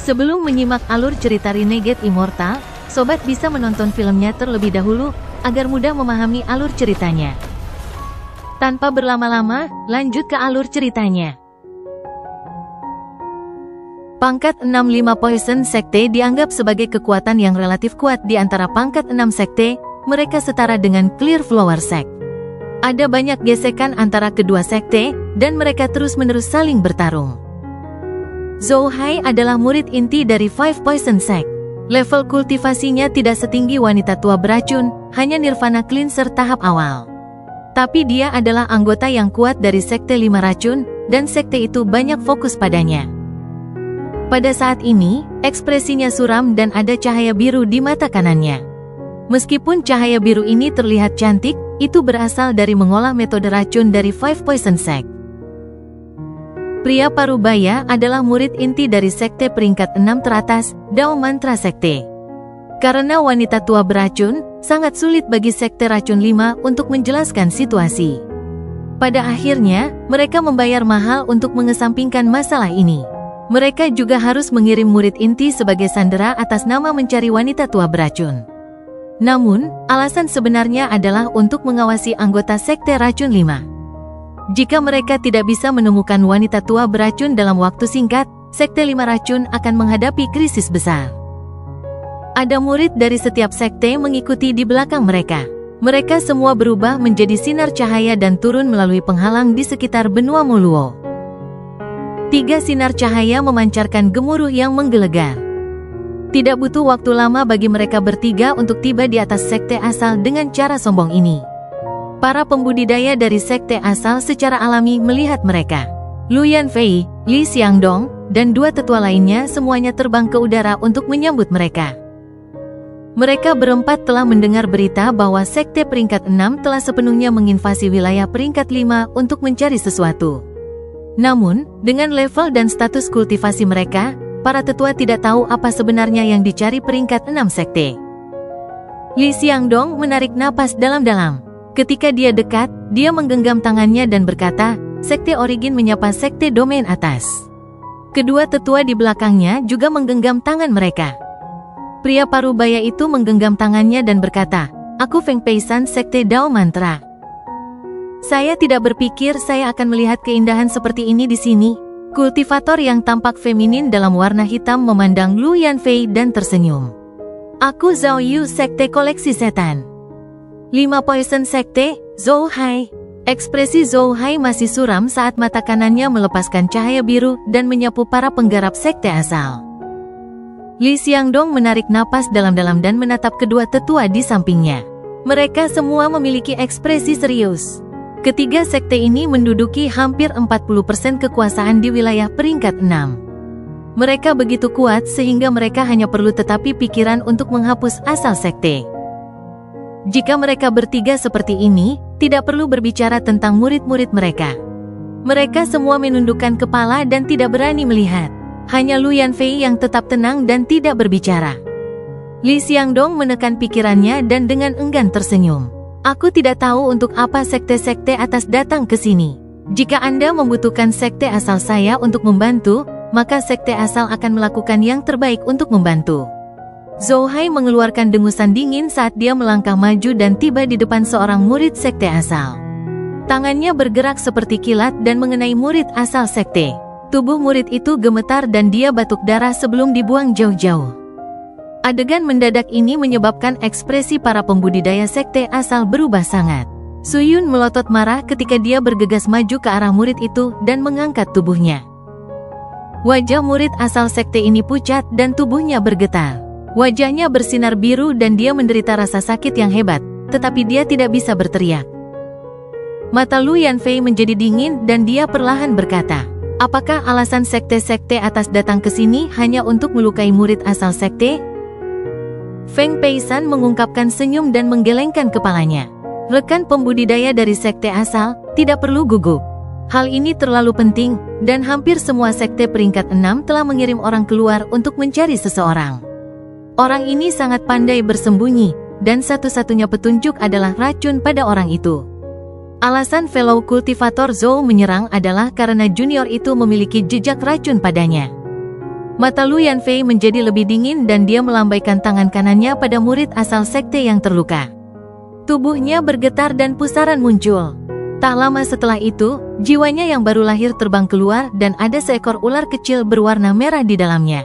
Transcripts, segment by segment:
Sebelum menyimak alur cerita Renegade Immortal, sobat bisa menonton filmnya terlebih dahulu, agar mudah memahami alur ceritanya. Tanpa berlama-lama, lanjut ke alur ceritanya. Pangkat 65 Poison Sekte dianggap sebagai kekuatan yang relatif kuat di antara pangkat 6 sekte, mereka setara dengan Clear Flower Sect. Ada banyak gesekan antara kedua sekte, dan mereka terus-menerus saling bertarung. Zhou Hai adalah murid inti dari Five Poison Sect. Level kultivasinya tidak setinggi wanita tua beracun, hanya Nirvana Cleanser tahap awal. Tapi dia adalah anggota yang kuat dari Sekte 5 Racun, dan sekte itu banyak fokus padanya. Pada saat ini, ekspresinya suram dan ada cahaya biru di mata kanannya. Meskipun cahaya biru ini terlihat cantik, itu berasal dari mengolah metode racun dari Five Poison Sect. Pria Parubaya adalah murid inti dari sekte peringkat 6 teratas, Dao Mantra Sekte. Karena wanita tua beracun, sangat sulit bagi sekte racun 5 untuk menjelaskan situasi. Pada akhirnya, mereka membayar mahal untuk mengesampingkan masalah ini. Mereka juga harus mengirim murid inti sebagai sandera atas nama mencari wanita tua beracun. Namun, alasan sebenarnya adalah untuk mengawasi anggota sekte racun 5. Jika mereka tidak bisa menemukan wanita tua beracun dalam waktu singkat, Sekte 5 Racun akan menghadapi krisis besar. Ada murid dari setiap sekte mengikuti di belakang mereka. Mereka semua berubah menjadi sinar cahaya dan turun melalui penghalang di sekitar benua Muluo. 3 sinar cahaya memancarkan gemuruh yang menggelegar. Tidak butuh waktu lama bagi mereka bertiga untuk tiba di atas sekte asal dengan cara sombong ini. Para pembudidaya dari sekte asal secara alami melihat mereka. Lu Yanfei, Li Xiangdong, dan 2 tetua lainnya semuanya terbang ke udara untuk menyambut mereka. Mereka berempat telah mendengar berita bahwa sekte peringkat 6 telah sepenuhnya menginvasi wilayah peringkat 5 untuk mencari sesuatu. Namun, dengan level dan status kultivasi mereka, para tetua tidak tahu apa sebenarnya yang dicari peringkat 6 sekte. Li Xiangdong menarik napas dalam-dalam. Ketika dia dekat, dia menggenggam tangannya dan berkata, Sekte Origin menyapa Sekte Domain atas. Kedua tetua di belakangnya juga menggenggam tangan mereka. Pria Parubaya itu menggenggam tangannya dan berkata, Aku Feng Peisan Sekte Dao Mantra. Saya tidak berpikir saya akan melihat keindahan seperti ini di sini. Kultivator yang tampak feminin dalam warna hitam memandang Lu Yanfei dan tersenyum. Aku Zhao Yu Sekte Koleksi Setan. 5 Poison Sekte, Zhou Hai. Ekspresi Zhou Hai masih suram saat mata kanannya melepaskan cahaya biru dan menyapu para penggarap sekte asal. Li Xiangdong menarik napas dalam-dalam dan menatap kedua tetua di sampingnya. Mereka semua memiliki ekspresi serius. Ketiga sekte ini menduduki hampir 40% kekuasaan di wilayah peringkat 6. Mereka begitu kuat sehingga mereka hanya perlu tetapi pikiran untuk menghapus asal sekte. Jika mereka bertiga seperti ini, tidak perlu berbicara tentang murid-murid mereka. Mereka semua menundukkan kepala dan tidak berani melihat. Hanya Lu Yanfei yang tetap tenang dan tidak berbicara. Li Xiangdong menekan pikirannya dan dengan enggan tersenyum. Aku tidak tahu untuk apa sekte-sekte atas datang ke sini. Jika Anda membutuhkan sekte asal saya untuk membantu, maka sekte asal akan melakukan yang terbaik untuk membantu. Zhou Hai mengeluarkan dengusan dingin saat dia melangkah maju dan tiba di depan seorang murid sekte asal. Tangannya bergerak seperti kilat dan mengenai murid asal sekte. Tubuh murid itu gemetar dan dia batuk darah sebelum dibuang jauh-jauh. Adegan mendadak ini menyebabkan ekspresi para pembudidaya sekte asal berubah sangat. Suyun melotot marah ketika dia bergegas maju ke arah murid itu dan mengangkat tubuhnya. Wajah murid asal sekte ini pucat dan tubuhnya bergetar. Wajahnya bersinar biru dan dia menderita rasa sakit yang hebat, tetapi dia tidak bisa berteriak. Mata Lu Yanfei menjadi dingin dan dia perlahan berkata, apakah alasan sekte-sekte atas datang ke sini hanya untuk melukai murid asal sekte? Feng Peisan mengungkapkan senyum dan menggelengkan kepalanya. Rekan pembudidaya dari sekte asal, tidak perlu gugup. Hal ini terlalu penting, dan hampir semua sekte peringkat 6 telah mengirim orang keluar untuk mencari seseorang. Orang ini sangat pandai bersembunyi, dan satu-satunya petunjuk adalah racun pada orang itu. Alasan fellow kultivator Zhou menyerang adalah karena junior itu memiliki jejak racun padanya. Mata Lu Yanfei menjadi lebih dingin dan dia melambaikan tangan kanannya pada murid asal sekte yang terluka. Tubuhnya bergetar dan pusaran muncul. Tak lama setelah itu, jiwanya yang baru lahir terbang keluar dan ada seekor ular kecil berwarna merah di dalamnya.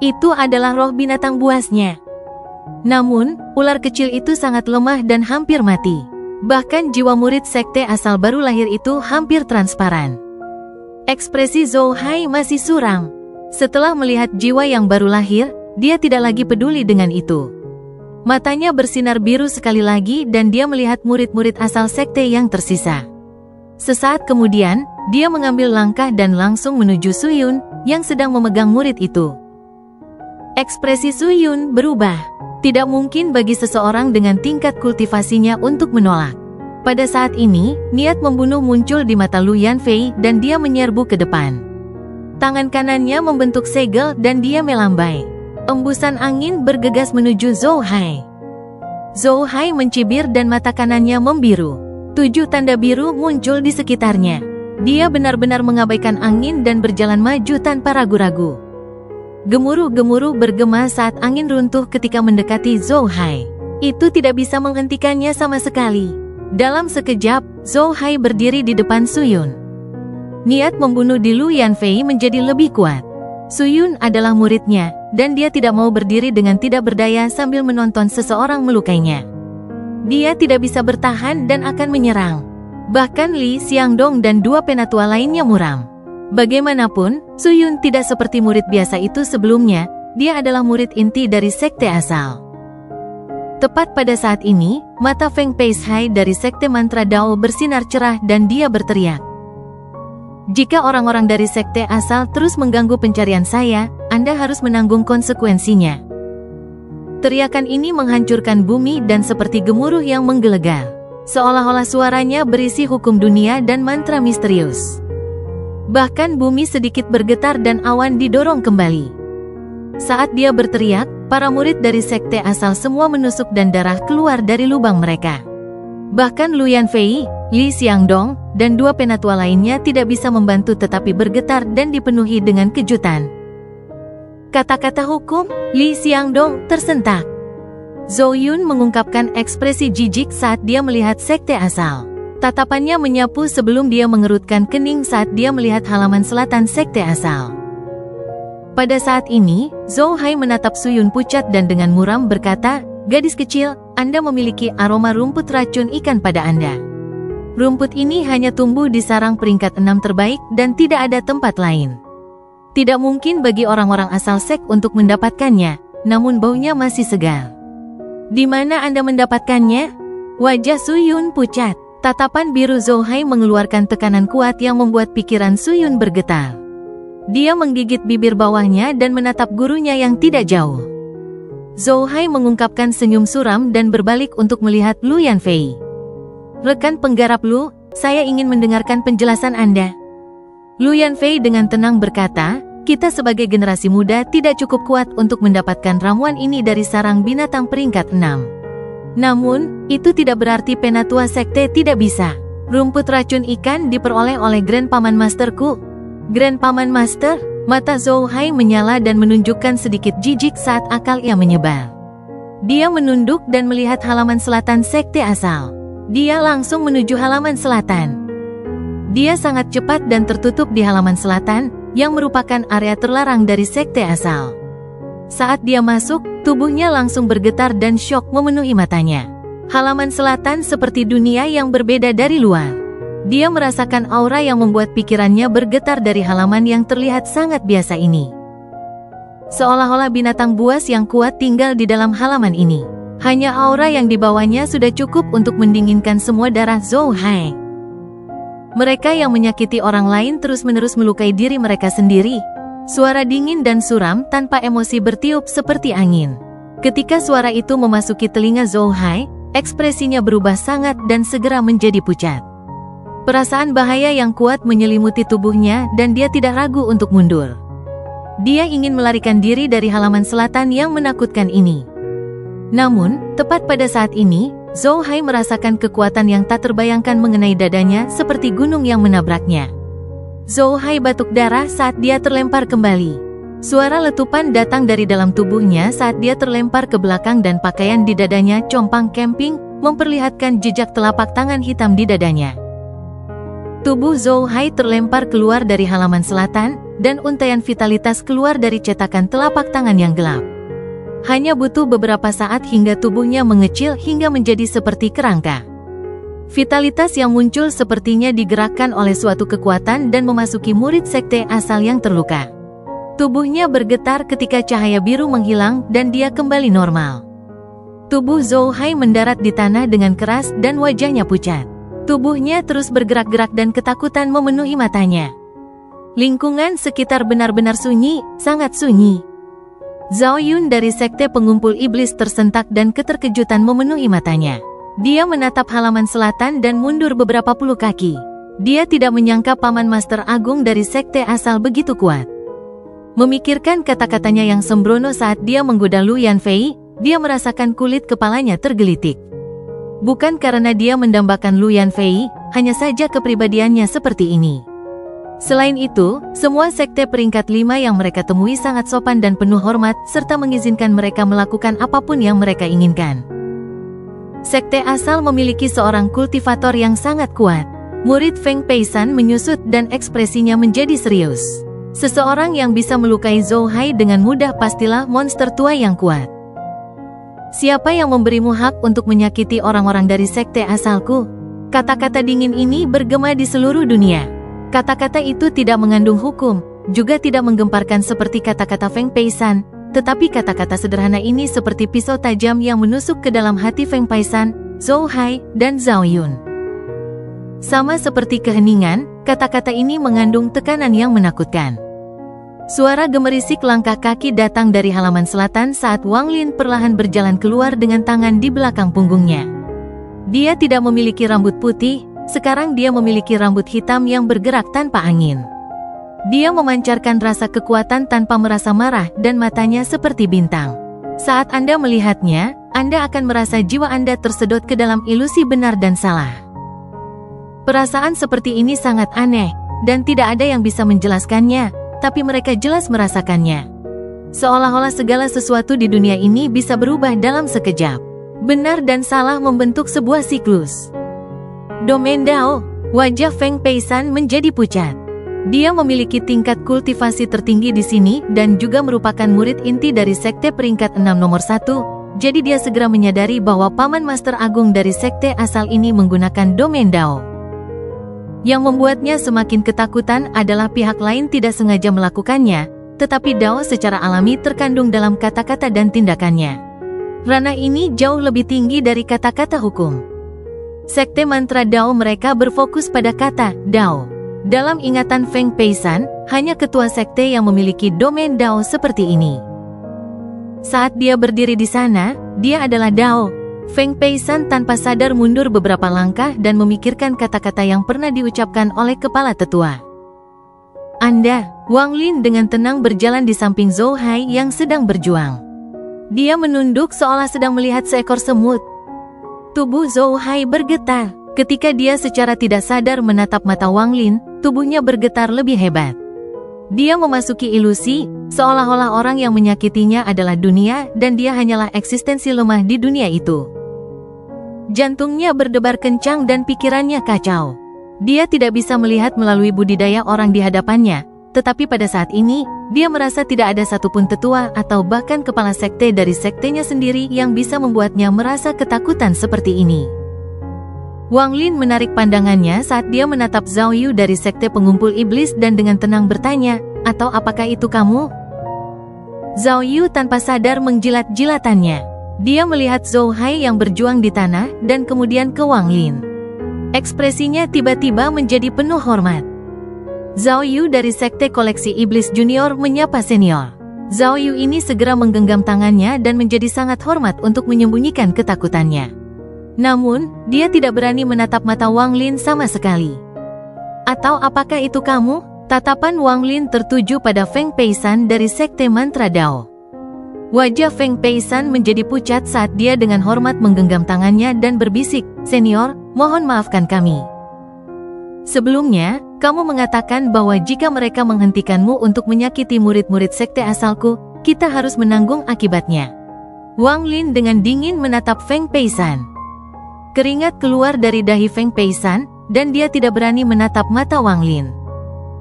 Itu adalah roh binatang buasnya. Namun, ular kecil itu sangat lemah dan hampir mati. Bahkan jiwa murid sekte asal baru lahir itu hampir transparan. Ekspresi Zhou Hai masih suram. Setelah melihat jiwa yang baru lahir, dia tidak lagi peduli dengan itu. Matanya bersinar biru sekali lagi dan dia melihat murid-murid asal sekte yang tersisa. Sesaat kemudian, dia mengambil langkah dan langsung menuju Suyun, yang sedang memegang murid itu. Ekspresi Suyun berubah. Tidak mungkin bagi seseorang dengan tingkat kultivasinya untuk menolak. Pada saat ini, niat membunuh muncul di mata Lu Yanfei dan dia menyerbu ke depan. Tangan kanannya membentuk segel dan dia melambai. Embusan angin bergegas menuju Zhou Hai. Zhou Hai mencibir dan mata kanannya membiru. 7 tanda biru muncul di sekitarnya. Dia benar-benar mengabaikan angin dan berjalan maju tanpa ragu-ragu. Gemuruh-gemuruh bergema saat angin runtuh ketika mendekati Zhou Hai. Itu tidak bisa menghentikannya sama sekali. Dalam sekejap, Zhou Hai berdiri di depan Suyun. Niat membunuh di Lu Yanfei menjadi lebih kuat. Suyun adalah muridnya, dan dia tidak mau berdiri dengan tidak berdaya sambil menonton seseorang melukainya. Dia tidak bisa bertahan dan akan menyerang. Bahkan Li Xiangdong dan 2 penatua lainnya muram. Bagaimanapun, Suyun tidak seperti murid biasa itu sebelumnya, dia adalah murid inti dari sekte asal. Tepat pada saat ini, mata Feng Peishai dari sekte mantra Dao bersinar cerah dan dia berteriak. Jika orang-orang dari sekte asal terus mengganggu pencarian saya, Anda harus menanggung konsekuensinya. Teriakan ini menghancurkan bumi dan seperti gemuruh yang menggelegar. Seolah-olah suaranya berisi hukum dunia dan mantra misterius. Bahkan bumi sedikit bergetar dan awan didorong kembali. Saat dia berteriak, para murid dari sekte asal semua menusuk dan darah keluar dari lubang mereka. Bahkan Lu Yanfei, Li Xiangdong, dan 2 penatua lainnya tidak bisa membantu tetapi bergetar dan dipenuhi dengan kejutan. Kata-kata hukum, Li Xiangdong tersentak. Zhou Yun mengungkapkan ekspresi jijik saat dia melihat sekte asal. Tatapannya menyapu sebelum dia mengerutkan kening saat dia melihat halaman selatan sekte asal. Pada saat ini, Zhou Hai menatap Suyun pucat dan dengan muram berkata, "Gadis kecil, Anda memiliki aroma rumput racun ikan pada Anda. Rumput ini hanya tumbuh di sarang peringkat 6 terbaik dan tidak ada tempat lain. Tidak mungkin bagi orang-orang asal sek untuk mendapatkannya, namun baunya masih segar. Di mana Anda mendapatkannya?" Wajah Suyun pucat. Tatapan biru Zhou Hai mengeluarkan tekanan kuat yang membuat pikiran Suyun bergetar. Dia menggigit bibir bawahnya dan menatap gurunya yang tidak jauh. Zhou Hai mengungkapkan senyum suram dan berbalik untuk melihat Lu Yanfei. "Rekan penggarap Lu, saya ingin mendengarkan penjelasan Anda." Lu Yanfei dengan tenang berkata, "Kita sebagai generasi muda tidak cukup kuat untuk mendapatkan ramuan ini dari sarang binatang peringkat 6. Namun, itu tidak berarti penatua sekte tidak bisa. Rumput racun ikan diperoleh oleh Grand Paman Masterku." "Grand Paman Master?" Mata Zhou Hai menyala dan menunjukkan sedikit jijik saat akal ia menyebar. Dia menunduk dan melihat halaman selatan sekte asal. Dia langsung menuju halaman selatan. Dia sangat cepat dan tertutup di halaman selatan, yang merupakan area terlarang dari sekte asal. Saat dia masuk, tubuhnya langsung bergetar dan syok memenuhi matanya. Halaman selatan seperti dunia yang berbeda dari luar. Dia merasakan aura yang membuat pikirannya bergetar dari halaman yang terlihat sangat biasa ini. Seolah-olah binatang buas yang kuat tinggal di dalam halaman ini. Hanya aura yang dibawanya sudah cukup untuk mendinginkan semua darah Zhou Hai. Mereka yang menyakiti orang lain terus-menerus melukai diri mereka sendiri. Suara dingin dan suram tanpa emosi bertiup seperti angin. Ketika suara itu memasuki telinga Zhou Hai, ekspresinya berubah sangat dan segera menjadi pucat. Perasaan bahaya yang kuat menyelimuti tubuhnya dan dia tidak ragu untuk mundur. Dia ingin melarikan diri dari halaman selatan yang menakutkan ini. Namun, tepat pada saat ini, Zhou Hai merasakan kekuatan yang tak terbayangkan mengenai dadanya seperti gunung yang menabraknya. Zhou Hai batuk darah saat dia terlempar kembali. Suara letupan datang dari dalam tubuhnya saat dia terlempar ke belakang dan pakaian di dadanya compang camping, memperlihatkan jejak telapak tangan hitam di dadanya. Tubuh Zhou Hai terlempar keluar dari halaman selatan, dan untaian vitalitas keluar dari cetakan telapak tangan yang gelap. Hanya butuh beberapa saat hingga tubuhnya mengecil hingga menjadi seperti kerangka. Vitalitas yang muncul sepertinya digerakkan oleh suatu kekuatan dan memasuki murid sekte asal yang terluka. Tubuhnya bergetar ketika cahaya biru menghilang dan dia kembali normal. Tubuh Zhou Hai mendarat di tanah dengan keras dan wajahnya pucat. Tubuhnya terus bergerak-gerak dan ketakutan memenuhi matanya. Lingkungan sekitar benar-benar sunyi, sangat sunyi. Zhao Yun dari sekte pengumpul iblis tersentak dan keterkejutan memenuhi matanya. Dia menatap halaman selatan dan mundur beberapa puluh kaki. Dia tidak menyangka Paman Master Agung dari sekte asal begitu kuat. Memikirkan kata-katanya yang sembrono saat dia menggoda Lu Yanfei, dia merasakan kulit kepalanya tergelitik. Bukan karena dia mendambakan Lu Yanfei, hanya saja kepribadiannya seperti ini. Selain itu, semua sekte peringkat 5 yang mereka temui sangat sopan dan penuh hormat, serta mengizinkan mereka melakukan apapun yang mereka inginkan. Sekte asal memiliki seorang kultivator yang sangat kuat. Murid Feng Peisan menyusut dan ekspresinya menjadi serius. Seseorang yang bisa melukai Zhou Hai dengan mudah pastilah monster tua yang kuat. Siapa yang memberimu hak untuk menyakiti orang-orang dari sekte asalku? Kata-kata dingin ini bergema di seluruh dunia. Kata-kata itu tidak mengandung hukum, juga tidak menggemparkan seperti kata-kata Feng Peisan, tetapi kata-kata sederhana ini seperti pisau tajam yang menusuk ke dalam hati Feng Peisan, Zhou Hai, dan Zhao Yun. Sama seperti keheningan, kata-kata ini mengandung tekanan yang menakutkan. Suara gemerisik langkah kaki datang dari halaman selatan saat Wang Lin perlahan berjalan keluar dengan tangan di belakang punggungnya. Dia tidak memiliki rambut putih, sekarang dia memiliki rambut hitam yang bergerak tanpa angin. Dia memancarkan rasa kekuatan tanpa merasa marah dan matanya seperti bintang. Saat Anda melihatnya, Anda akan merasa jiwa Anda tersedot ke dalam ilusi benar dan salah. Perasaan seperti ini sangat aneh, dan tidak ada yang bisa menjelaskannya, tapi mereka jelas merasakannya. Seolah-olah segala sesuatu di dunia ini bisa berubah dalam sekejap. Benar dan salah membentuk sebuah siklus. Domain Dao, wajah Feng Peisan menjadi pucat. Dia memiliki tingkat kultivasi tertinggi di sini dan juga merupakan murid inti dari sekte peringkat 6 nomor 1, jadi dia segera menyadari bahwa Paman Master Agung dari sekte asal ini menggunakan Domain Dao. Yang membuatnya semakin ketakutan adalah pihak lain tidak sengaja melakukannya, tetapi Dao secara alami terkandung dalam kata-kata dan tindakannya. Ranah ini jauh lebih tinggi dari kata-kata hukum. Sekte mantra Dao mereka berfokus pada kata Dao. Dalam ingatan Feng Peisan, hanya ketua sekte yang memiliki domain Dao seperti ini. Saat dia berdiri di sana, dia adalah Dao. Feng Peisan tanpa sadar mundur beberapa langkah dan memikirkan kata-kata yang pernah diucapkan oleh kepala tetua. Anda, Wang Lin dengan tenang berjalan di samping Zhou Hai yang sedang berjuang. Dia menunduk seolah sedang melihat seekor semut. Tubuh Zhou Hai bergetar. Ketika dia secara tidak sadar menatap mata Wang Lin, tubuhnya bergetar lebih hebat. Dia memasuki ilusi, seolah-olah orang yang menyakitinya adalah dunia dan dia hanyalah eksistensi lemah di dunia itu. Jantungnya berdebar kencang dan pikirannya kacau. Dia tidak bisa melihat melalui budidaya orang di hadapannya, tetapi pada saat ini, dia merasa tidak ada satupun tetua atau bahkan kepala sekte dari sektenya sendiri yang bisa membuatnya merasa ketakutan seperti ini. Wang Lin menarik pandangannya saat dia menatap Zhao Yu dari sekte pengumpul iblis dan dengan tenang bertanya, "Atau apakah itu kamu?" Zhao Yu tanpa sadar menjilat-jilatannya. Dia melihat Zhou Hai yang berjuang di tanah dan kemudian ke Wang Lin. Ekspresinya tiba-tiba menjadi penuh hormat. Zhao Yu dari sekte koleksi iblis junior menyapa senior. Zhao Yu ini segera menggenggam tangannya dan menjadi sangat hormat untuk menyembunyikan ketakutannya. Namun, dia tidak berani menatap mata Wang Lin sama sekali. Atau apakah itu kamu? Tatapan Wang Lin tertuju pada Feng Peisan dari sekte mantra Dao. Wajah Feng Peisan menjadi pucat saat dia dengan hormat menggenggam tangannya dan berbisik, "Senior, mohon maafkan kami." Sebelumnya, Kamu mengatakan bahwa jika mereka menghentikanmu untuk menyakiti murid-murid sekte asalku, kita harus menanggung akibatnya. Wang Lin dengan dingin menatap Feng Peisan. Keringat keluar dari dahi Feng Peisan, dan dia tidak berani menatap mata Wang Lin.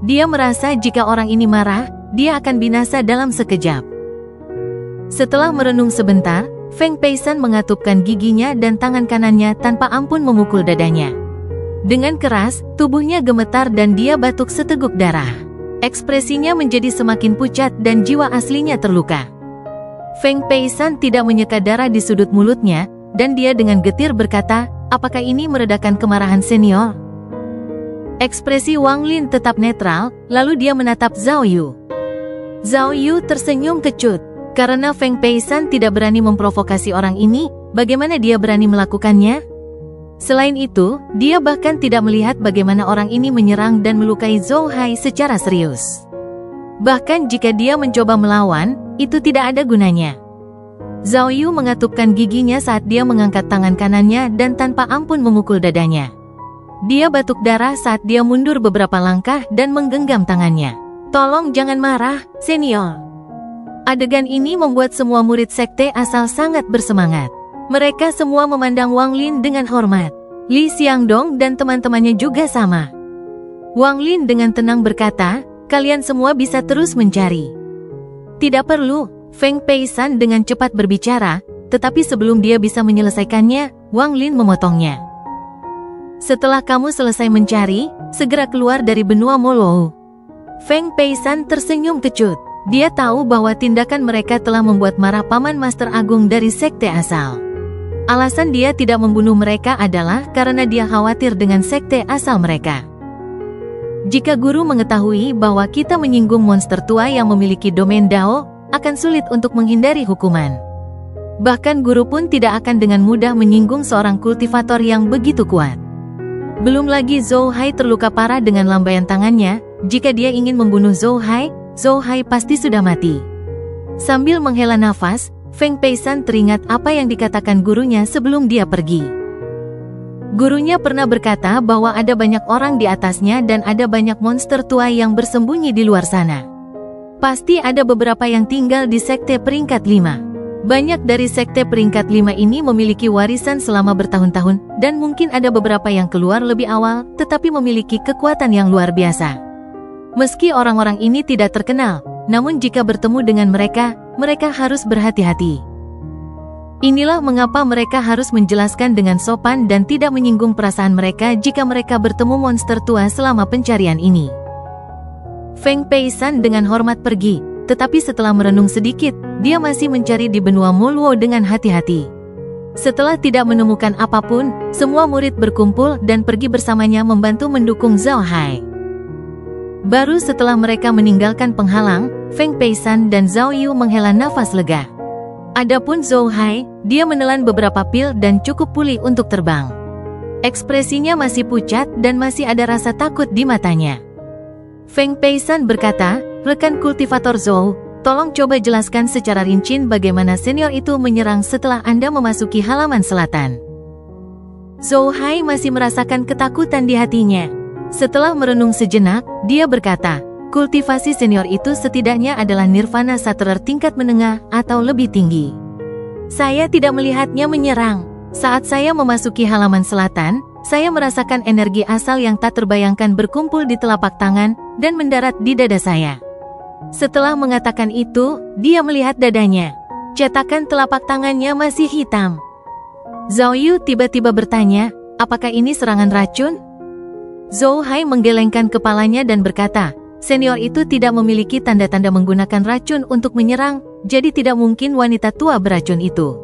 Dia merasa jika orang ini marah, dia akan binasa dalam sekejap. Setelah merenung sebentar, Feng Peisan mengatupkan giginya dan tangan kanannya tanpa ampun memukul dadanya. Dengan keras, tubuhnya gemetar dan dia batuk seteguk darah. Ekspresinya menjadi semakin pucat dan jiwa aslinya terluka. Feng Peisan tidak menyeka darah di sudut mulutnya, dan dia dengan getir berkata, apakah ini meredakan kemarahan senior? Ekspresi Wang Lin tetap netral, lalu dia menatap Zhao Yu. Zhao Yu tersenyum kecut. Karena Feng Peisan tidak berani memprovokasi orang ini, bagaimana dia berani melakukannya? Selain itu, dia bahkan tidak melihat bagaimana orang ini menyerang dan melukai Zhou Hai secara serius. Bahkan jika dia mencoba melawan, itu tidak ada gunanya. Zhao Yu mengatupkan giginya saat dia mengangkat tangan kanannya dan tanpa ampun memukul dadanya. Dia batuk darah saat dia mundur beberapa langkah dan menggenggam tangannya. Tolong jangan marah, senior. Adegan ini membuat semua murid sekte asal sangat bersemangat. Mereka semua memandang Wang Lin dengan hormat. Li Xiangdong dan teman-temannya juga sama. Wang Lin dengan tenang berkata, kalian semua bisa terus mencari. Tidak perlu, Feng Peisan dengan cepat berbicara, tetapi sebelum dia bisa menyelesaikannya, Wang Lin memotongnya. Setelah kamu selesai mencari, segera keluar dari benua Molou. Feng Peisan tersenyum kecut. Dia tahu bahwa tindakan mereka telah membuat marah Paman Master Agung dari sekte asal. Alasan dia tidak membunuh mereka adalah karena dia khawatir dengan sekte asal mereka. Jika guru mengetahui bahwa kita menyinggung monster tua yang memiliki domain Dao, akan sulit untuk menghindari hukuman. Bahkan guru pun tidak akan dengan mudah menyinggung seorang kultivator yang begitu kuat. Belum lagi Zhou Hai terluka parah dengan lambaian tangannya. Jika dia ingin membunuh Zhou Hai pasti sudah mati. Sambil menghela nafas, Feng Peisan teringat apa yang dikatakan gurunya sebelum dia pergi. Gurunya pernah berkata bahwa ada banyak orang di atasnya dan ada banyak monster tua yang bersembunyi di luar sana. Pasti ada beberapa yang tinggal di sekte peringkat 5. Banyak dari sekte peringkat 5 ini memiliki warisan selama bertahun-tahun, dan mungkin ada beberapa yang keluar lebih awal, tetapi memiliki kekuatan yang luar biasa. Meski orang-orang ini tidak terkenal, namun jika bertemu dengan mereka, mereka harus berhati-hati. Inilah mengapa mereka harus menjelaskan dengan sopan dan tidak menyinggung perasaan mereka jika mereka bertemu monster tua selama pencarian ini. Feng Peisan dengan hormat pergi, tetapi setelah merenung sedikit, dia masih mencari di benua Molou dengan hati-hati. Setelah tidak menemukan apapun, semua murid berkumpul dan pergi bersamanya membantu mendukung Zhou Hai. Baru setelah mereka meninggalkan penghalang, Feng Peisan dan Zhao Yu menghela nafas lega. Adapun Zhou Hai, dia menelan beberapa pil dan cukup pulih untuk terbang. Ekspresinya masih pucat dan masih ada rasa takut di matanya. Feng Peisan berkata, rekan kultivator Zhou, tolong coba jelaskan secara rinci bagaimana senior itu menyerang setelah Anda memasuki halaman selatan. Zhou Hai masih merasakan ketakutan di hatinya. Setelah merenung sejenak, dia berkata, kultivasi senior itu setidaknya adalah nirvana saterer tingkat menengah atau lebih tinggi. Saya tidak melihatnya menyerang. Saat saya memasuki halaman selatan, saya merasakan energi asal yang tak terbayangkan berkumpul di telapak tangan dan mendarat di dada saya. Setelah mengatakan itu, dia melihat dadanya. Cetakan telapak tangannya masih hitam. Zhao Yu tiba-tiba bertanya, apakah ini serangan racun? Zhou Hai menggelengkan kepalanya dan berkata, senior itu tidak memiliki tanda-tanda menggunakan racun untuk menyerang, jadi tidak mungkin wanita tua beracun itu.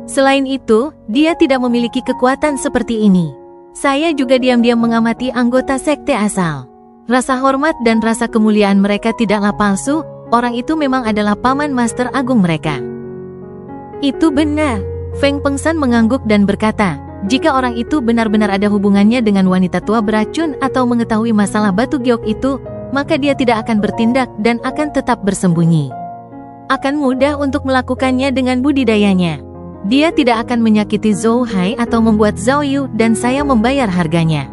Selain itu, dia tidak memiliki kekuatan seperti ini. Saya juga diam-diam mengamati anggota sekte asal. Rasa hormat dan rasa kemuliaan mereka tidaklah palsu, orang itu memang adalah paman master agung mereka. Itu benar. Feng Pengsan mengangguk dan berkata, jika orang itu benar-benar ada hubungannya dengan wanita tua beracun atau mengetahui masalah batu giok itu, maka dia tidak akan bertindak dan akan tetap bersembunyi. Akan mudah untuk melakukannya dengan budidayanya. Dia tidak akan menyakiti Zhou Hai atau membuat Zhao Yu dan saya membayar harganya.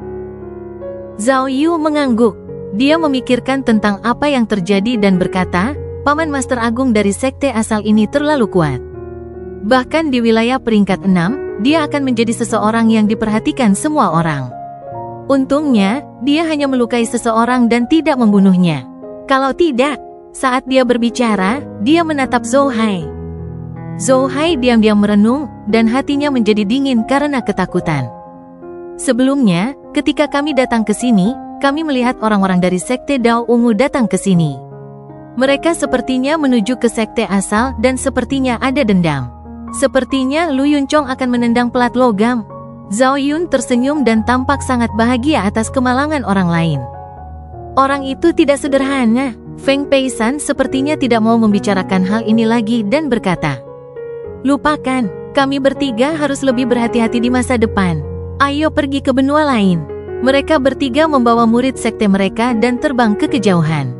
Zhao Yu mengangguk. Dia memikirkan tentang apa yang terjadi dan berkata, Paman Master Agung dari sekte asal ini terlalu kuat. Bahkan di wilayah peringkat 6, dia akan menjadi seseorang yang diperhatikan semua orang. Untungnya, dia hanya melukai seseorang dan tidak membunuhnya. Kalau tidak, saat dia berbicara, dia menatap Zhou Hai. Zhou Hai diam-diam merenung, dan hatinya menjadi dingin karena ketakutan. Sebelumnya, ketika kami datang ke sini, kami melihat orang-orang dari sekte Dao Ungu datang ke sini. Mereka sepertinya menuju ke sekte asal dan sepertinya ada dendam. Sepertinya Lu Yunchong akan menendang pelat logam. Zhao Yun tersenyum dan tampak sangat bahagia atas kemalangan orang lain. Orang itu tidak sederhana. Feng Peisan sepertinya tidak mau membicarakan hal ini lagi dan berkata, lupakan, kami bertiga harus lebih berhati-hati di masa depan. Ayo pergi ke benua lain. Mereka bertiga membawa murid sekte mereka dan terbang ke kejauhan.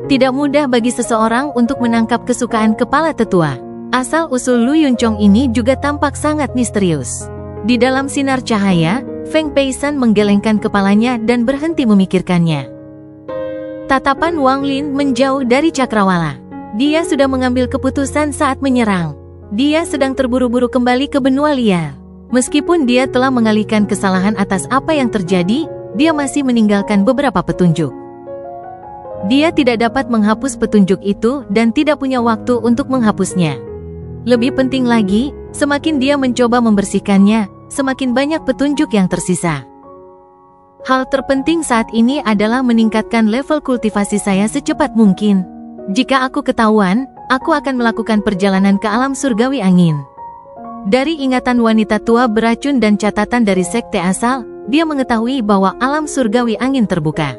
Tidak mudah bagi seseorang untuk menangkap kesukaan kepala tetua. Asal-usul Lu Yunchong ini juga tampak sangat misterius. Di dalam sinar cahaya, Feng Peisan menggelengkan kepalanya dan berhenti memikirkannya. Tatapan Wang Lin menjauh dari cakrawala. Dia sudah mengambil keputusan saat menyerang. Dia sedang terburu-buru kembali ke benua liar. Meskipun dia telah mengalihkan kesalahan atas apa yang terjadi, dia masih meninggalkan beberapa petunjuk. Dia tidak dapat menghapus petunjuk itu dan tidak punya waktu untuk menghapusnya. Lebih penting lagi, semakin dia mencoba membersihkannya, semakin banyak petunjuk yang tersisa. Hal terpenting saat ini adalah meningkatkan level kultivasi saya secepat mungkin. Jika aku ketahuan, aku akan melakukan perjalanan ke alam surgawi angin. Dari ingatan wanita tua beracun dan catatan dari sekte asal, dia mengetahui bahwa alam surgawi angin terbuka.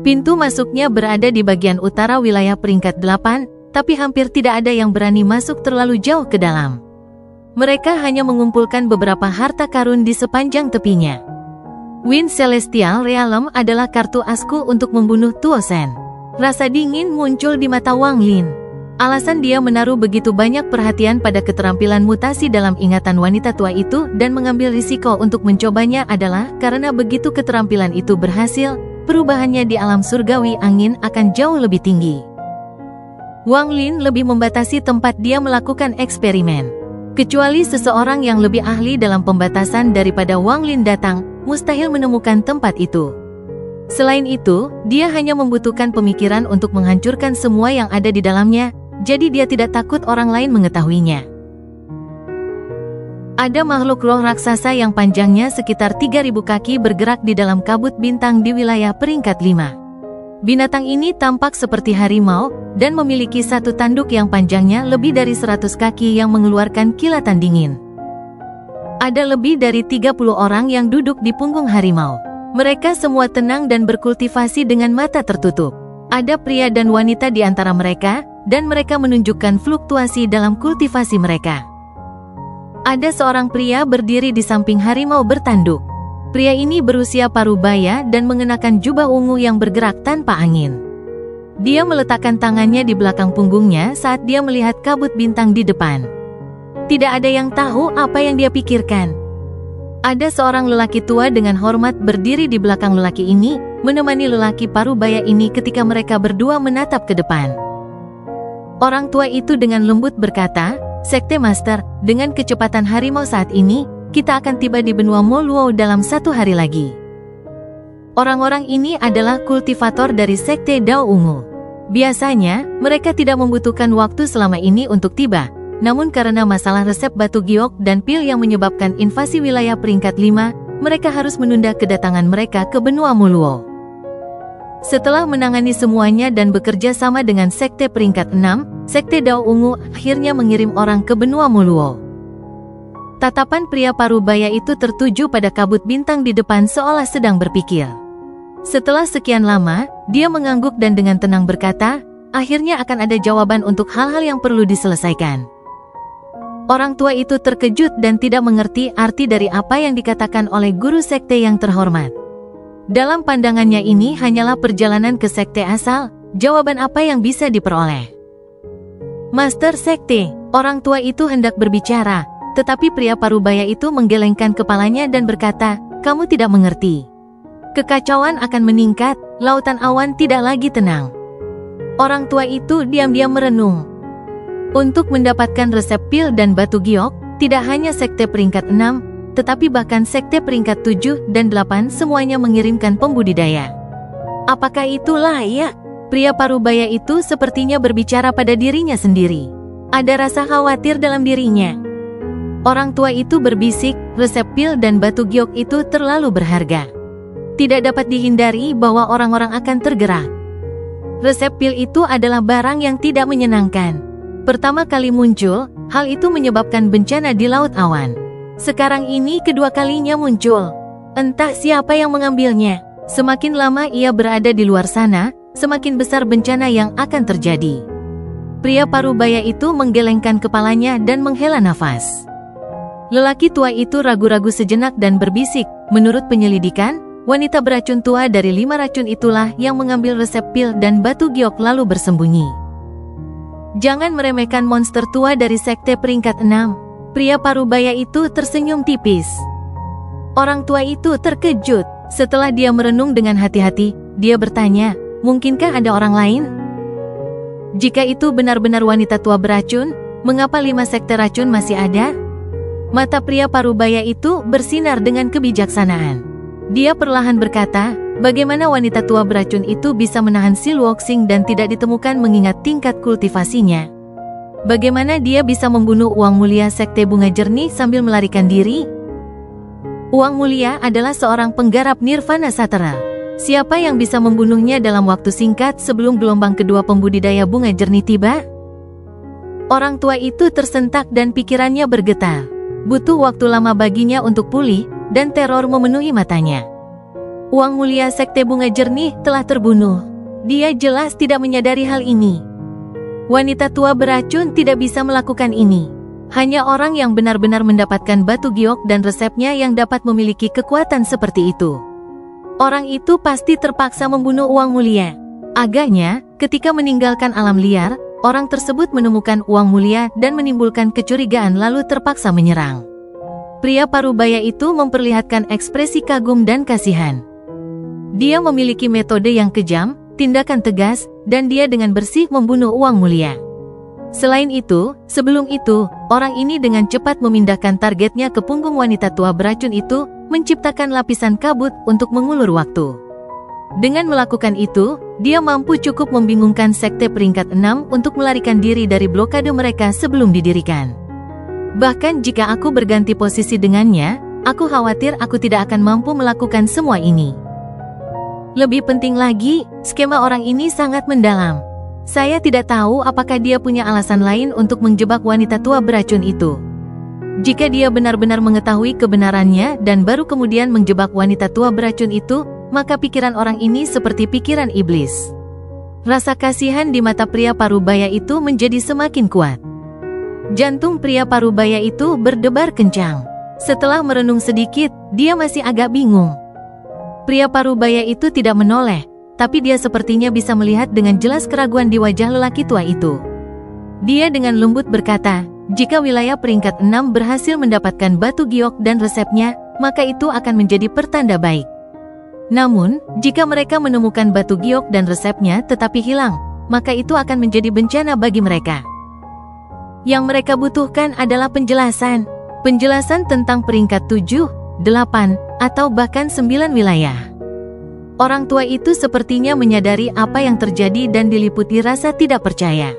Pintu masuknya berada di bagian utara wilayah peringkat 8, tapi hampir tidak ada yang berani masuk terlalu jauh ke dalam. Mereka hanya mengumpulkan beberapa harta karun di sepanjang tepinya. Wind Celestial Realm adalah kartu asku untuk membunuh Tuo Shen. Rasa dingin muncul di mata Wang Lin. Alasan dia menaruh begitu banyak perhatian pada keterampilan mutasi dalam ingatan wanita tua itu dan mengambil risiko untuk mencobanya adalah karena begitu keterampilan itu berhasil, perubahannya di alam surgawi angin akan jauh lebih tinggi. Wang Lin lebih membatasi tempat dia melakukan eksperimen. Kecuali seseorang yang lebih ahli dalam pembatasan daripada Wang Lin datang, mustahil menemukan tempat itu. Selain itu, dia hanya membutuhkan pemikiran untuk menghancurkan semua yang ada di dalamnya, jadi dia tidak takut orang lain mengetahuinya. Ada makhluk roh raksasa yang panjangnya sekitar 3.000 kaki bergerak di dalam kabut bintang di wilayah peringkat 5. Binatang ini tampak seperti harimau, dan memiliki satu tanduk yang panjangnya lebih dari 100 kaki yang mengeluarkan kilatan dingin. Ada lebih dari 30 orang yang duduk di punggung harimau. Mereka semua tenang dan berkultivasi dengan mata tertutup. Ada pria dan wanita di antara mereka, dan mereka menunjukkan fluktuasi dalam kultivasi mereka. Ada seorang pria berdiri di samping harimau bertanduk. Pria ini berusia parubaya dan mengenakan jubah ungu yang bergerak tanpa angin. Dia meletakkan tangannya di belakang punggungnya saat dia melihat kabut bintang di depan. Tidak ada yang tahu apa yang dia pikirkan. Ada seorang lelaki tua dengan hormat berdiri di belakang lelaki ini, menemani lelaki parubaya ini ketika mereka berdua menatap ke depan. Orang tua itu dengan lembut berkata, Sekte Master, dengan kecepatan harimau saat ini, kita akan tiba di benua Moluo dalam 1 hari lagi. Orang-orang ini adalah kultivator dari Sekte Dao Ungu. Biasanya, mereka tidak membutuhkan waktu selama ini untuk tiba, namun karena masalah resep batu giok dan pil yang menyebabkan invasi wilayah peringkat 5, mereka harus menunda kedatangan mereka ke benua Moluo. Setelah menangani semuanya dan bekerja sama dengan Sekte peringkat 6, Sekte Dao Ungu akhirnya mengirim orang ke benua Moluo. Tatapan pria parubaya itu tertuju pada kabut bintang di depan seolah sedang berpikir. Setelah sekian lama, dia mengangguk dan dengan tenang berkata, akhirnya akan ada jawaban untuk hal-hal yang perlu diselesaikan. Orang tua itu terkejut dan tidak mengerti arti dari apa yang dikatakan oleh guru sekte yang terhormat. Dalam pandangannya ini hanyalah perjalanan ke sekte asal, jawaban apa yang bisa diperoleh. Master Sekte, orang tua itu hendak berbicara, tetapi pria parubaya itu menggelengkan kepalanya dan berkata, kamu tidak mengerti. Kekacauan akan meningkat, lautan awan tidak lagi tenang. Orang tua itu diam-diam merenung. Untuk mendapatkan resep pil dan batu giok, tidak hanya sekte peringkat 6, tetapi bahkan sekte peringkat 7 dan 8 semuanya mengirimkan pembudidaya. Apakah itu layak? Pria parubaya itu sepertinya berbicara pada dirinya sendiri. Ada rasa khawatir dalam dirinya. Orang tua itu berbisik, resep pil dan batu giok itu terlalu berharga. Tidak dapat dihindari bahwa orang-orang akan tergerak. Resep pil itu adalah barang yang tidak menyenangkan. Pertama kali muncul, hal itu menyebabkan bencana di Laut Awan. Sekarang ini kedua kalinya muncul. Entah siapa yang mengambilnya. Semakin lama ia berada di luar sana, semakin besar bencana yang akan terjadi. Pria parubaya itu menggelengkan kepalanya dan menghela nafas. Lelaki tua itu ragu-ragu sejenak dan berbisik, menurut penyelidikan, wanita beracun tua dari 5 racun itulah yang mengambil resep pil dan batu giok lalu bersembunyi. Jangan meremehkan monster tua dari sekte peringkat 6. Pria parubaya itu tersenyum tipis. Orang tua itu terkejut. Setelah dia merenung dengan hati-hati, dia bertanya, mungkinkah ada orang lain? Jika itu benar-benar wanita tua beracun, mengapa 5 sekte racun masih ada? Mata pria parubaya itu bersinar dengan kebijaksanaan. Dia perlahan berkata, bagaimana wanita tua beracun itu bisa menahan Silwoxing dan tidak ditemukan mengingat tingkat kultivasinya? Bagaimana dia bisa membunuh Uang Mulia Sekte Bunga Jernih sambil melarikan diri? Uang Mulia adalah seorang penggarap Nirvana Satera. Siapa yang bisa membunuhnya dalam waktu singkat sebelum gelombang kedua pembudidaya bunga jernih tiba? Orang tua itu tersentak dan pikirannya bergetar. Butuh waktu lama baginya untuk pulih, dan teror memenuhi matanya. Uang Mulia Sekte Bunga Jernih telah terbunuh. Dia jelas tidak menyadari hal ini. Wanita tua beracun tidak bisa melakukan ini. Hanya orang yang benar-benar mendapatkan batu giok dan resepnya yang dapat memiliki kekuatan seperti itu. Orang itu pasti terpaksa membunuh Uang Mulia. Agaknya, ketika meninggalkan alam liar, orang tersebut menemukan Uang Mulia dan menimbulkan kecurigaan lalu terpaksa menyerang. Pria parubaya itu memperlihatkan ekspresi kagum dan kasihan. Dia memiliki metode yang kejam, tindakan tegas, dan dia dengan bersih membunuh Uang Mulia. Selain itu, sebelum itu, orang ini dengan cepat memindahkan targetnya ke punggung wanita tua beracun itu, menciptakan lapisan kabut untuk mengulur waktu. Dengan melakukan itu, dia mampu cukup membingungkan sekte peringkat 6 untuk melarikan diri dari blokade mereka sebelum didirikan. Bahkan jika aku berganti posisi dengannya, aku khawatir aku tidak akan mampu melakukan semua ini. Lebih penting lagi, skema orang ini sangat mendalam. Saya tidak tahu apakah dia punya alasan lain untuk menjebak wanita tua beracun itu. Jika dia benar-benar mengetahui kebenarannya dan baru kemudian menjebak wanita tua beracun itu, maka pikiran orang ini seperti pikiran iblis. Rasa kasihan di mata pria parubaya itu menjadi semakin kuat. Jantung pria parubaya itu berdebar kencang. Setelah merenung sedikit, dia masih agak bingung. Pria parubaya itu tidak menoleh, tapi dia sepertinya bisa melihat dengan jelas keraguan di wajah lelaki tua itu. Dia dengan lembut berkata, jika wilayah peringkat 6 berhasil mendapatkan batu giok dan resepnya, maka itu akan menjadi pertanda baik. Namun, jika mereka menemukan batu giok dan resepnya tetapi hilang, maka itu akan menjadi bencana bagi mereka. Yang mereka butuhkan adalah penjelasan. Penjelasan tentang peringkat 7, 8, atau bahkan 9 wilayah. Orang tua itu sepertinya menyadari apa yang terjadi dan diliputi rasa tidak percaya.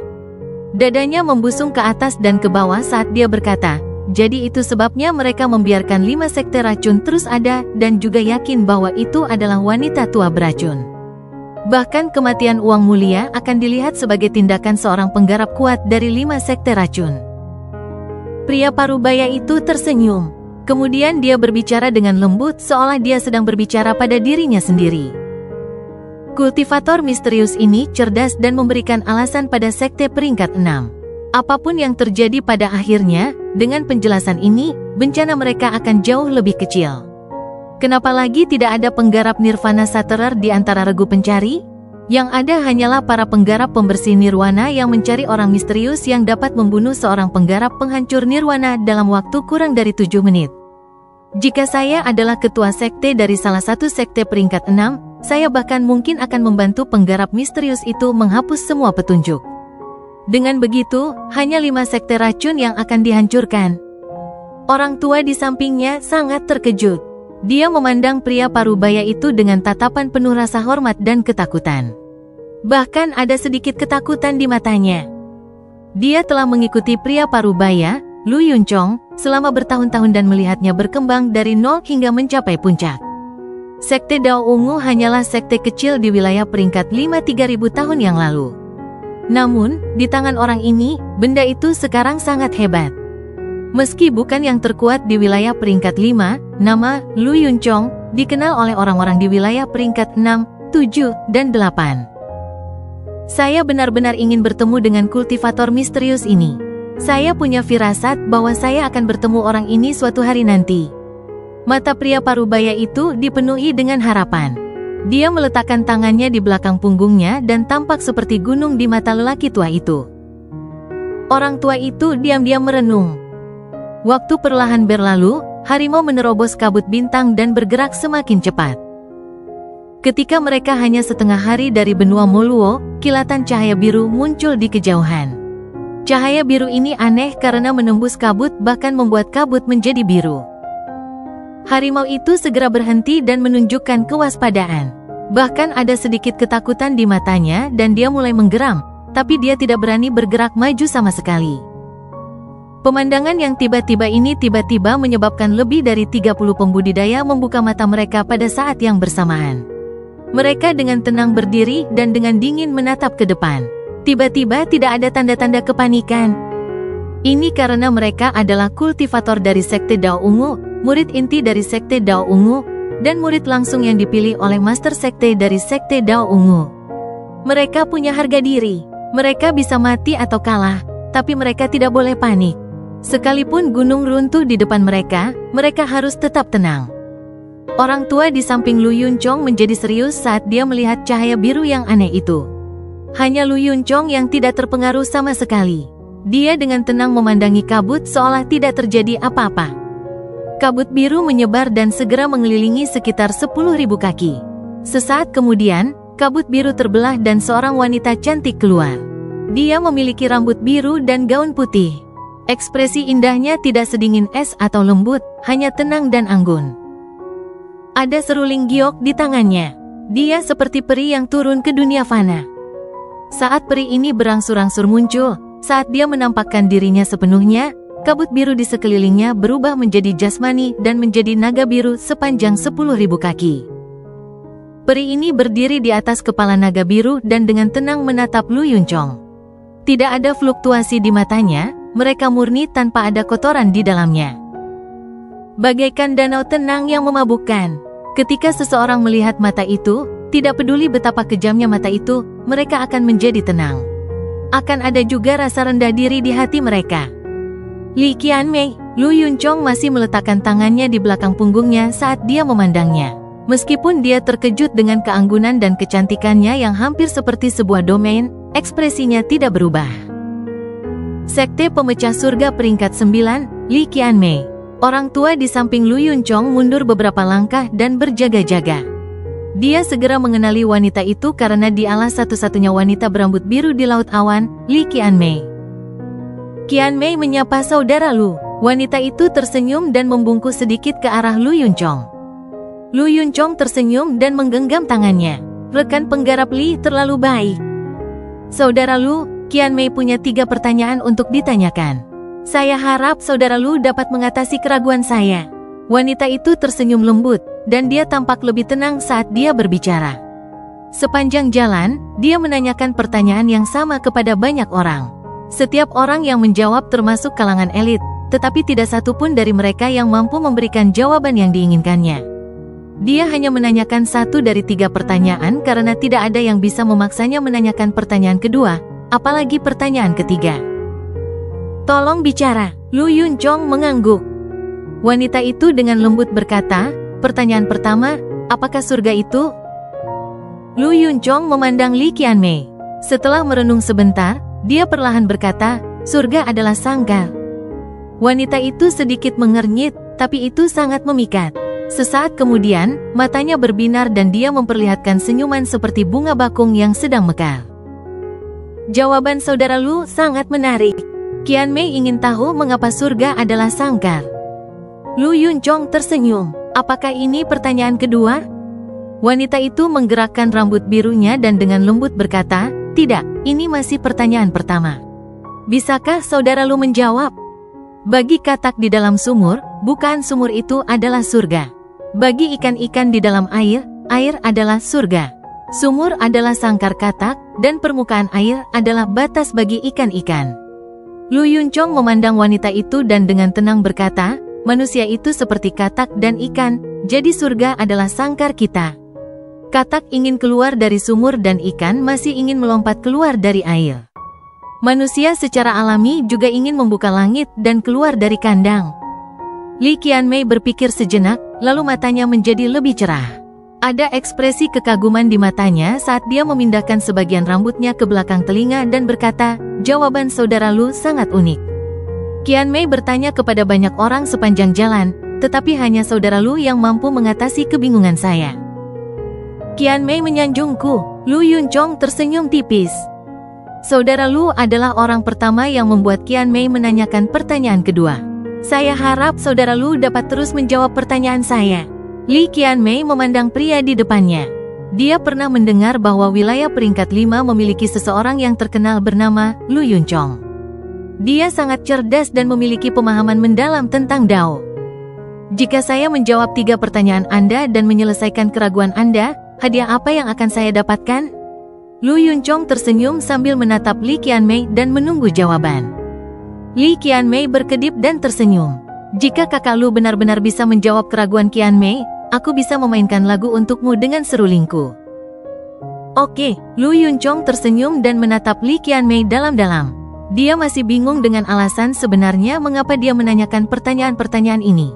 Dadanya membusung ke atas dan ke bawah saat dia berkata, jadi itu sebabnya mereka membiarkan 5 sekte racun terus ada dan juga yakin bahwa itu adalah wanita tua beracun. Bahkan kematian Uang Mulia akan dilihat sebagai tindakan seorang penggarap kuat dari 5 sekte racun. Pria parubaya itu tersenyum. Kemudian dia berbicara dengan lembut seolah dia sedang berbicara pada dirinya sendiri. Kultivator misterius ini cerdas dan memberikan alasan pada sekte peringkat 6. Apapun yang terjadi pada akhirnya, dengan penjelasan ini, bencana mereka akan jauh lebih kecil. Kenapa lagi tidak ada penggarap Nirvana Shatterer di antara regu pencari? Yang ada hanyalah para penggarap pembersih Nirwana yang mencari orang misterius yang dapat membunuh seorang penggarap penghancur Nirwana dalam waktu kurang dari 7 menit. Jika saya adalah ketua sekte dari salah satu sekte peringkat 6, saya bahkan mungkin akan membantu penggarap misterius itu menghapus semua petunjuk. Dengan begitu, hanya 5 sekte racun yang akan dihancurkan. Orang tua di sampingnya sangat terkejut. Dia memandang pria parubaya itu dengan tatapan penuh rasa hormat dan ketakutan. Bahkan ada sedikit ketakutan di matanya. Dia telah mengikuti pria parubaya, Lu Yunchong, selama bertahun-tahun dan melihatnya berkembang dari nol hingga mencapai puncak. Sekte Dao Ungu hanyalah sekte kecil di wilayah peringkat 5 3000 tahun yang lalu. Namun, di tangan orang ini, benda itu sekarang sangat hebat. Meski bukan yang terkuat di wilayah peringkat 5, nama Lu Yunchong dikenal oleh orang-orang di wilayah peringkat 6, 7, dan 8. Saya benar-benar ingin bertemu dengan kultivator misterius ini. Saya punya firasat bahwa saya akan bertemu orang ini suatu hari nanti. Mata pria parubaya itu dipenuhi dengan harapan. Dia meletakkan tangannya di belakang punggungnya dan tampak seperti gunung di mata lelaki tua itu. Orang tua itu diam-diam merenung. Waktu perlahan berlalu, harimau menerobos kabut bintang dan bergerak semakin cepat. Ketika mereka hanya setengah hari dari benua Moluo, kilatan cahaya biru muncul di kejauhan. Cahaya biru ini aneh karena menembus kabut bahkan membuat kabut menjadi biru. Harimau itu segera berhenti dan menunjukkan kewaspadaan. Bahkan ada sedikit ketakutan di matanya dan dia mulai menggeram, tapi dia tidak berani bergerak maju sama sekali. Pemandangan yang tiba-tiba ini tiba-tiba menyebabkan lebih dari 30 pembudidaya membuka mata mereka pada saat yang bersamaan. Mereka dengan tenang berdiri dan dengan dingin menatap ke depan. Tiba-tiba tidak ada tanda-tanda kepanikan. Ini karena mereka adalah kultivator dari Sekte Dao Ungu, murid inti dari Sekte Dao Ungu, dan murid langsung yang dipilih oleh Master Sekte dari Sekte Dao Ungu. Mereka punya harga diri. Mereka bisa mati atau kalah, tapi mereka tidak boleh panik. Sekalipun gunung runtuh di depan mereka, mereka harus tetap tenang. Orang tua di samping Lu Yunchong menjadi serius saat dia melihat cahaya biru yang aneh itu. Hanya Lu Yunchong yang tidak terpengaruh sama sekali. Dia dengan tenang memandangi kabut seolah tidak terjadi apa-apa. Kabut biru menyebar dan segera mengelilingi sekitar 10.000 kaki. Sesaat kemudian, kabut biru terbelah dan seorang wanita cantik keluar. Dia memiliki rambut biru dan gaun putih. Ekspresi indahnya tidak sedingin es atau lembut, hanya tenang dan anggun. Ada seruling giok di tangannya. Dia seperti peri yang turun ke dunia fana. Saat peri ini berangsur-angsur muncul, saat dia menampakkan dirinya sepenuhnya, kabut biru di sekelilingnya berubah menjadi jasmani dan menjadi naga biru sepanjang 10.000 kaki. Peri ini berdiri di atas kepala naga biru dan dengan tenang menatap Lu Yunchong. Tidak ada fluktuasi di matanya, mereka murni tanpa ada kotoran di dalamnya. Bagaikan danau tenang yang memabukkan. Ketika seseorang melihat mata itu, tidak peduli betapa kejamnya mata itu, mereka akan menjadi tenang. Akan ada juga rasa rendah diri di hati mereka. Li Qianmei, Lu Yunchong masih meletakkan tangannya di belakang punggungnya saat dia memandangnya. Meskipun dia terkejut dengan keanggunan dan kecantikannya yang hampir seperti sebuah domain, ekspresinya tidak berubah. Sekte Pemecah Surga peringkat 9, Li Qianmei. Orang tua di samping Lu Yunchong mundur beberapa langkah dan berjaga-jaga. Dia segera mengenali wanita itu karena dialah satu-satunya wanita berambut biru di Laut Awan, Li Qianmei. Qianmei menyapa saudara Lu. Wanita itu tersenyum dan membungkuk sedikit ke arah Lu Yunchong. Lu Yunchong tersenyum dan menggenggam tangannya. Rekan penggarap Li terlalu baik. Saudara Lu, Qianmei punya 3 pertanyaan untuk ditanyakan. Saya harap saudara Lu dapat mengatasi keraguan saya. Wanita itu tersenyum lembut, dan dia tampak lebih tenang saat dia berbicara. Sepanjang jalan, dia menanyakan pertanyaan yang sama kepada banyak orang. Setiap orang yang menjawab termasuk kalangan elit, tetapi tidak satu pun dari mereka yang mampu memberikan jawaban yang diinginkannya. Dia hanya menanyakan 1 dari 3 pertanyaan karena tidak ada yang bisa memaksanya menanyakan pertanyaan kedua, apalagi pertanyaan ketiga. Tolong bicara, Lu Yunchong mengangguk. Wanita itu dengan lembut berkata, pertanyaan pertama, apakah surga itu? Lu Yunchong memandang Li Qianmei. Setelah merenung sebentar, dia perlahan berkata, surga adalah sangkar. Wanita itu sedikit mengernyit, tapi itu sangat memikat. Sesaat kemudian, matanya berbinar dan dia memperlihatkan senyuman seperti bunga bakung yang sedang mekar. Jawaban saudara Lu sangat menarik. Qian Mei ingin tahu mengapa surga adalah sangkar. Lu Yunchong tersenyum. Apakah ini pertanyaan kedua? Wanita itu menggerakkan rambut birunya dan dengan lembut berkata, tidak, ini masih pertanyaan pertama. Bisakah saudara Lu menjawab? Bagi katak di dalam sumur, bukaan sumur itu adalah surga. Bagi ikan-ikan di dalam air, air adalah surga. Sumur adalah sangkar katak, dan permukaan air adalah batas bagi ikan-ikan. Lu Yunchong memandang wanita itu dan dengan tenang berkata, manusia itu seperti katak dan ikan, jadi surga adalah sangkar kita. Katak ingin keluar dari sumur dan ikan masih ingin melompat keluar dari air. Manusia secara alami juga ingin membuka langit dan keluar dari kandang. Li Qianmei berpikir sejenak, lalu matanya menjadi lebih cerah. Ada ekspresi kekaguman di matanya saat dia memindahkan sebagian rambutnya ke belakang telinga dan berkata, jawaban saudara Lu sangat unik. Qianmei bertanya kepada banyak orang sepanjang jalan, tetapi hanya saudara Lu yang mampu mengatasi kebingungan saya. Qianmei menyanjungku. Lu Yunchong tersenyum tipis. Saudara Lu adalah orang pertama yang membuat Qianmei menanyakan pertanyaan kedua. Saya harap saudara Lu dapat terus menjawab pertanyaan saya. Li Qianmei memandang pria di depannya. Dia pernah mendengar bahwa wilayah peringkat 5 memiliki seseorang yang terkenal bernama Lu Yunchong. Dia sangat cerdas dan memiliki pemahaman mendalam tentang Dao. Jika saya menjawab 3 pertanyaan Anda dan menyelesaikan keraguan Anda, hadiah apa yang akan saya dapatkan? Lu Yunchong tersenyum sambil menatap Li Qianmei dan menunggu jawaban. Li Qianmei berkedip dan tersenyum. Jika kakak Lu benar-benar bisa menjawab keraguan Qianmei, aku bisa memainkan lagu untukmu dengan serulingku. Oke, Lu Yunchong tersenyum dan menatap Li Qianmei dalam-dalam. Dia masih bingung dengan alasan sebenarnya mengapa dia menanyakan pertanyaan-pertanyaan ini.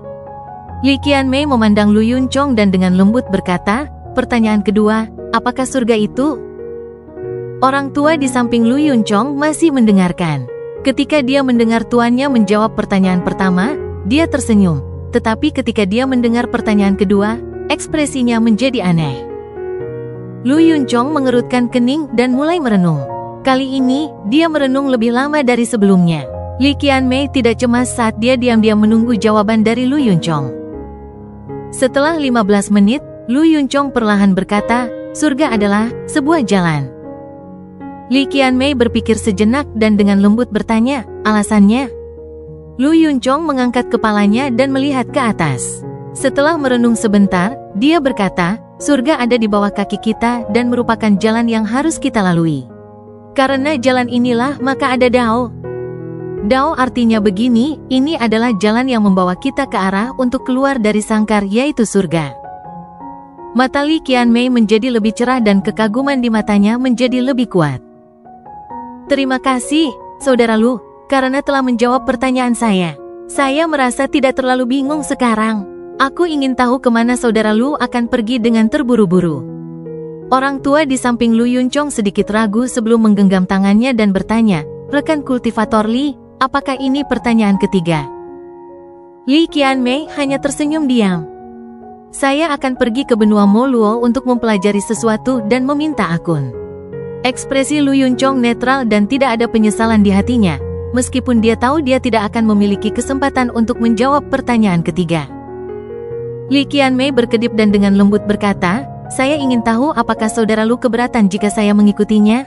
Li Qianmei memandang Lu Yunchong dan dengan lembut berkata, pertanyaan kedua, apakah surga itu? Orang tua di samping Lu Yunchong masih mendengarkan. Ketika dia mendengar tuannya menjawab pertanyaan pertama, dia tersenyum. Tetapi ketika dia mendengar pertanyaan kedua, ekspresinya menjadi aneh. Lu Yunchong mengerutkan kening dan mulai merenung. Kali ini, dia merenung lebih lama dari sebelumnya. Li Qianmei tidak cemas saat dia diam-diam menunggu jawaban dari Lu Yunchong. Setelah 15 menit, Lu Yunchong perlahan berkata, surga adalah sebuah jalan. Li Qianmei berpikir sejenak dan dengan lembut bertanya, alasannya? Lu Yunchong mengangkat kepalanya dan melihat ke atas. Setelah merenung sebentar, dia berkata, surga ada di bawah kaki kita dan merupakan jalan yang harus kita lalui. Karena jalan inilah maka ada Dao. Dao artinya begini, ini adalah jalan yang membawa kita ke arah untuk keluar dari sangkar yaitu surga. Mata Li Qianmei menjadi lebih cerah dan kekaguman di matanya menjadi lebih kuat. Terima kasih, saudara Lu, karena telah menjawab pertanyaan saya. Saya merasa tidak terlalu bingung sekarang. Aku ingin tahu kemana saudara Lu akan pergi dengan terburu-buru. Orang tua di samping Lu Yunchong sedikit ragu sebelum menggenggam tangannya dan bertanya, rekan kultivator Li, apakah ini pertanyaan ketiga? Li Qianmei hanya tersenyum diam. Saya akan pergi ke benua Moluo untuk mempelajari sesuatu dan meminta akun. Ekspresi Lu Yunchong netral dan tidak ada penyesalan di hatinya, meskipun dia tahu dia tidak akan memiliki kesempatan untuk menjawab pertanyaan ketiga. Li Qianmei berkedip dan dengan lembut berkata, saya ingin tahu apakah saudara Lu keberatan jika saya mengikutinya?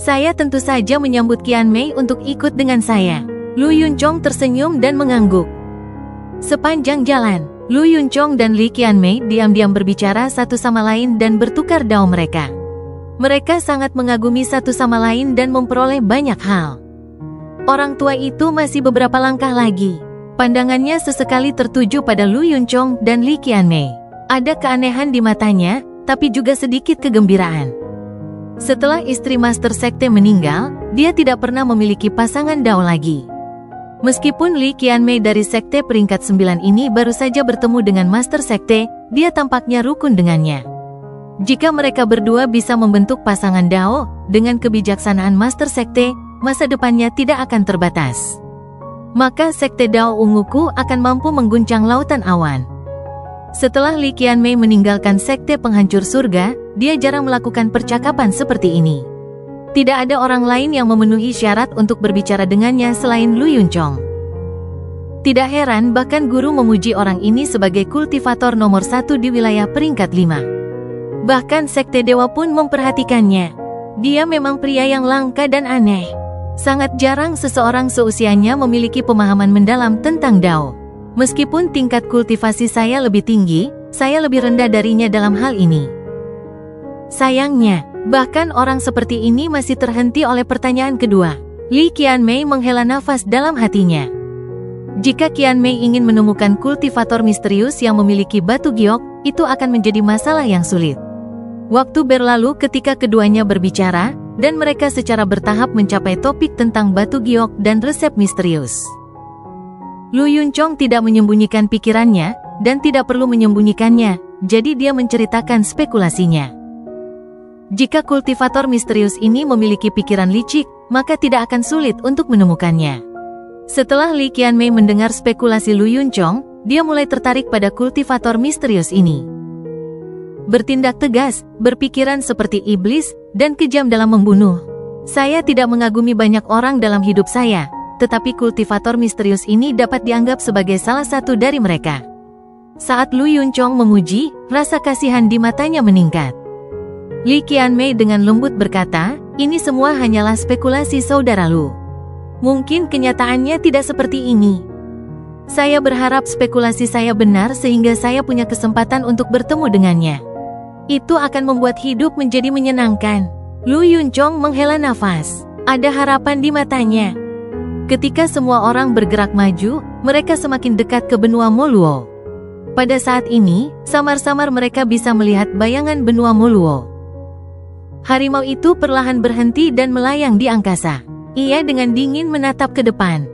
Saya tentu saja menyambut Qianmei untuk ikut dengan saya. Lu Yunchong tersenyum dan mengangguk. Sepanjang jalan, Lu Yunchong dan Li Qianmei diam-diam berbicara satu sama lain dan bertukar dao mereka. Mereka sangat mengagumi satu sama lain dan memperoleh banyak hal. Orang tua itu masih beberapa langkah lagi. Pandangannya sesekali tertuju pada Lu Yunchong dan Li Qianmei. Ada keanehan di matanya, tapi juga sedikit kegembiraan. Setelah istri Master Sekte meninggal, dia tidak pernah memiliki pasangan dao lagi. Meskipun Li Qianmei dari Sekte peringkat 9 ini baru saja bertemu dengan Master Sekte, dia tampaknya rukun dengannya. Jika mereka berdua bisa membentuk pasangan dao, dengan kebijaksanaan Master Sekte, masa depannya tidak akan terbatas. maka Sekte Dao Unguku akan mampu mengguncang lautan awan. Setelah Li Qianmei meninggalkan Sekte Penghancur Surga, dia jarang melakukan percakapan seperti ini. Tidak ada orang lain yang memenuhi syarat untuk berbicara dengannya selain Lu Yunchong. Tidak heran bahkan guru memuji orang ini sebagai kultivator nomor 1 di wilayah peringkat 5. Bahkan Sekte Dewa pun memperhatikannya. Dia memang pria yang langka dan aneh. Sangat jarang seseorang seusianya memiliki pemahaman mendalam tentang Dao. Meskipun tingkat kultivasi saya lebih tinggi, saya lebih rendah darinya dalam hal ini. Sayangnya, bahkan orang seperti ini masih terhenti oleh pertanyaan kedua. Li Qianmei menghela nafas dalam hatinya. Jika Qianmei ingin menemukan kultivator misterius yang memiliki batu giok, itu akan menjadi masalah yang sulit. Waktu berlalu ketika keduanya berbicara, dan mereka secara bertahap mencapai topik tentang batu giok dan resep misterius. Lu Yunchong tidak menyembunyikan pikirannya, dan tidak perlu menyembunyikannya, jadi dia menceritakan spekulasinya. Jika kultivator misterius ini memiliki pikiran licik, maka tidak akan sulit untuk menemukannya. Setelah Li Qianmei mendengar spekulasi Lu Yunchong, dia mulai tertarik pada kultivator misterius ini. Bertindak tegas, berpikiran seperti iblis, dan kejam dalam membunuh. Saya tidak mengagumi banyak orang dalam hidup saya, tetapi kultivator misterius ini dapat dianggap sebagai salah satu dari mereka. Saat Lu Yunchong memuji, rasa kasihan di matanya meningkat. Li Qianmei dengan lembut berkata, ini semua hanyalah spekulasi saudara Lu. Mungkin kenyataannya tidak seperti ini. Saya berharap spekulasi saya benar sehingga saya punya kesempatan untuk bertemu dengannya. Itu akan membuat hidup menjadi menyenangkan. Lu Yunchong menghela nafas. Ada harapan di matanya. Ketika semua orang bergerak maju, mereka semakin dekat ke benua Moluo. Pada saat ini, samar-samar mereka bisa melihat bayangan benua Moluo. Harimau itu perlahan berhenti dan melayang di angkasa. Ia dengan dingin menatap ke depan.